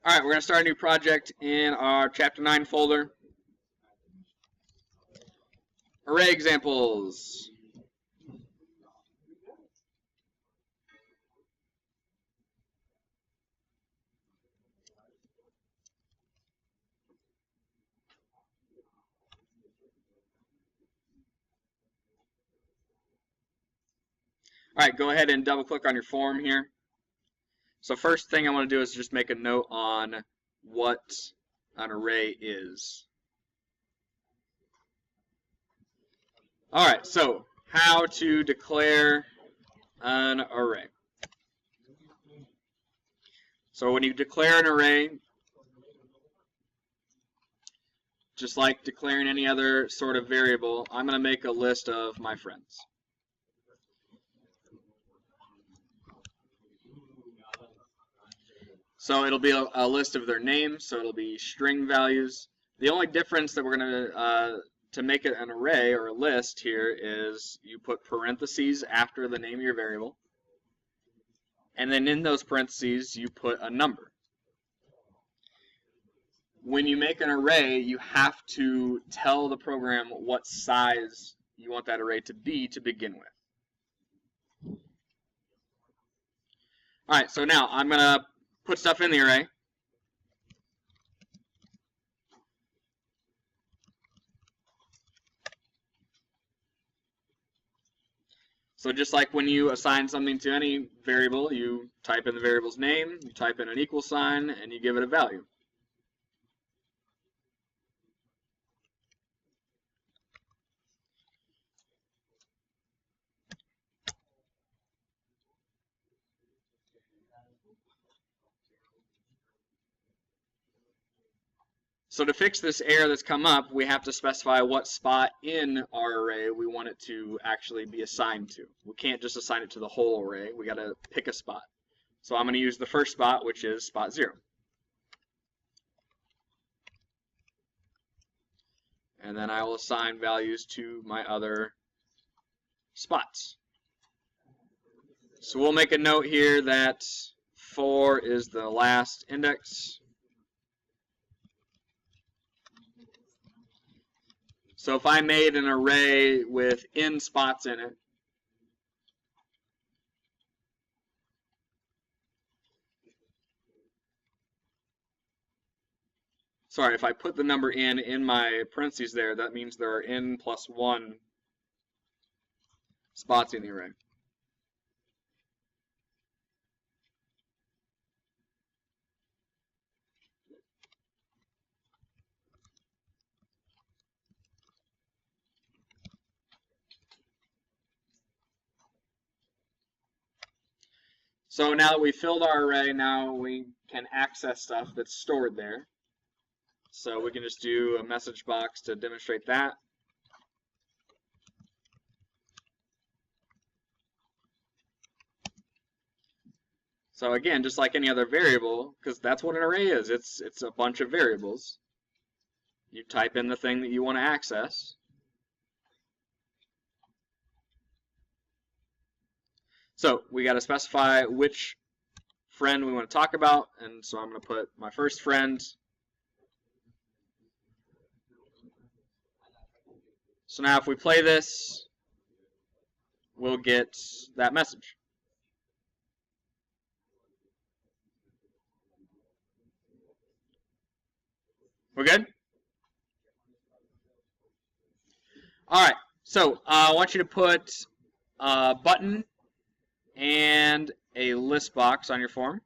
All right, we're going to start a new project in our Chapter 9 folder. Array examples. All right, go ahead and double click on your form here. So first thing I want to do is just make a note on what an array is. All right, so how to declare an array. So when you declare an array, just like declaring any other sort of variable, I'm going to make a list of my friends. So it'll be a list of their names, so it'll be string values. The only difference that we're going to make it an array or a list here is you put parentheses after the name of your variable, and then in those parentheses you put a number. When you make an array, you have to tell the program what size you want that array to be to begin with. All right, so now I'm going to put stuff in the array. So just like when you assign something to any variable, you type in the variable's name, you type in an equal sign, and you give it a value. So to fix this error that's come up, we have to specify what spot in our array we want it to actually be assigned to. We can't just assign it to the whole array. We got to pick a spot. So I'm going to use the first spot, which is spot 0. And then I will assign values to my other spots. So we'll make a note here that 4 is the last index. So if I made an array with n spots in it, sorry, if I put the number in my parentheses there, that means there are n plus 1 spots in the array. So now that we filled our array, now we can access stuff that's stored there. So we can just do a message box to demonstrate that. So again, just like any other variable, because that's what an array is, it's a bunch of variables. You type in the thing that you want to access. So we got to specify which friend we want to talk about, and so I'm going to put my first friend. So now if we play this, we'll get that message. We're good? All right, so I want you to put a button and a list box on your form.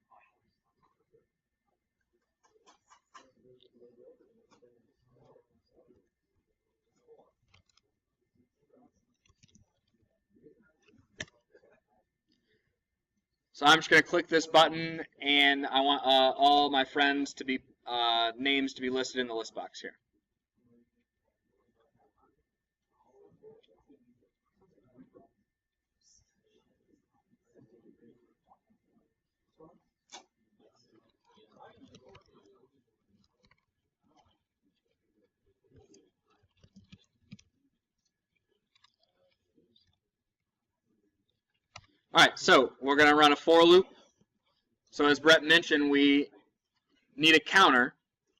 So I'm just going to click this button, and I want all my friends to be names to be listed in the list box here. All right, so we're going to run a for loop. So as Brett mentioned, we need a counter,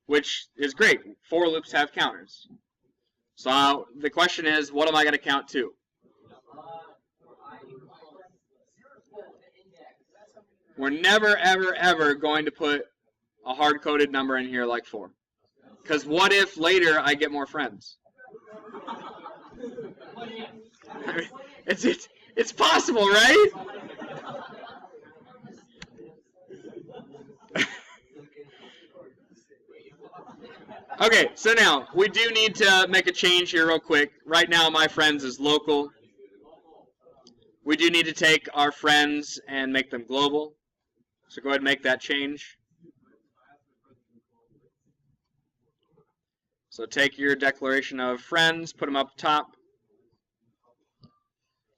which is great. For loops have counters. So the question is, what am I going to count to? We're never, ever, ever going to put a hard-coded number in here like 4. Because what if later I get more friends? I mean, it's possible, right? Okay, so now, we do need to make a change here real quick. Right now, my friends is local. We do need to take our friends and make them global. So go ahead and make that change. So take your declaration of friends, put them up top.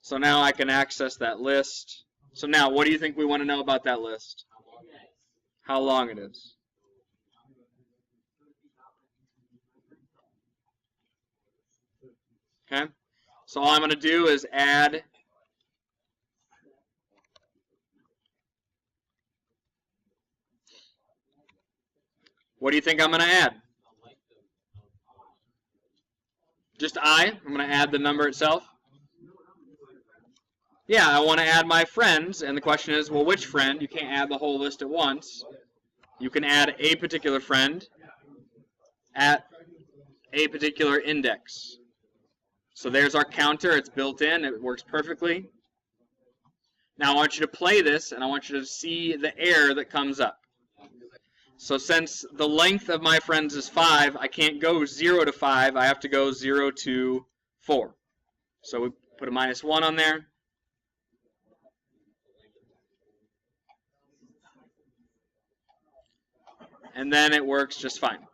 So now I can access that list. So now, what do you think we want to know about that list? How long it is. Okay, so all I'm going to do is add what do you think I'm going to add? Just I'm going to add the number itself. Yeah, I want to add my friends, and the question is, well, which friend? You can't add the whole list at once. You can add a particular friend at a particular index. So there's our counter. It's built in. It works perfectly. Now I want you to play this, and I want you to see the error that comes up. So since the length of my friends is 5, I can't go 0 to 5. I have to go 0 to 4. So we put a -1 on there. And then it works just fine.